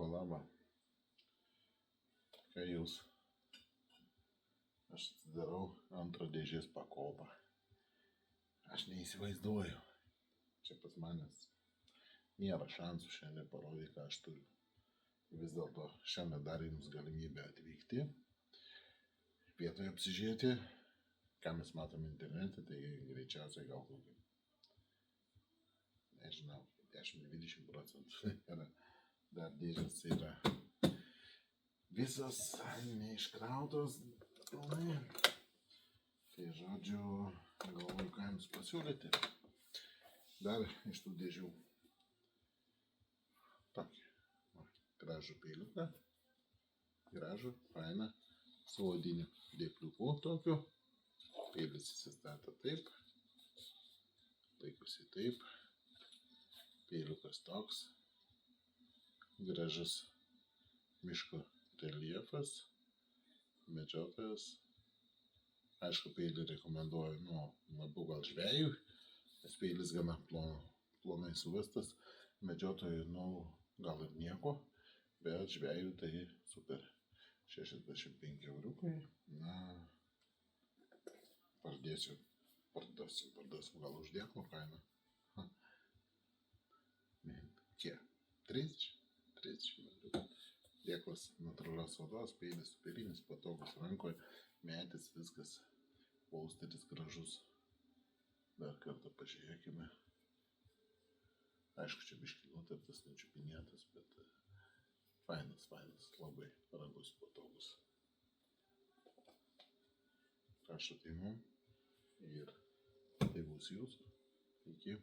Laba. Ką jūs? Aš atsidarau antrą dėžės pakopą. Aš neįsivaizduoju. Čia pas manęs nėra šansų šiandien parodyti, ką aš turiu. Vis dėlto šiandien dar jums galimybę atvykti. Vietoje apsižiūrėti, ką mes matom internete, tai greičiausiai gal kokį, nežinau, 10-20%. Dar dėžės yra visas neiškrautos. Tai žodžiu, galvoju, ką jums pasiūlyti. Dar iš tų dėžių tokį gražų peiliuką. Gražų, fainą, su odiniu dėkliuku tokiu. Peilis įsistato taip. Laikosi taip. Peiliukas toks. Gražus miško reljefas. Medžiotojas. Aišku, peilį rekomenduoju, labiau gal žvejui, nes peilis gana plonai suvestas. Medžiotojui, gal ir nieko, bet žvejui tai super. 65 euriukai. Parduosiu gal už dėklo kainą. Kiek? 30 euriukų. Dėklas natūralios odos, peilis superinis, patogus rankoje, medis, viskas, polsteris gražus. Dar kartą pažiūrėkime. Aišku, čia biškį nuteptas, nečiupinėtas, bet fainas, labai rangus, patogus. Rašote mum ir tai bus jūsų. Iki.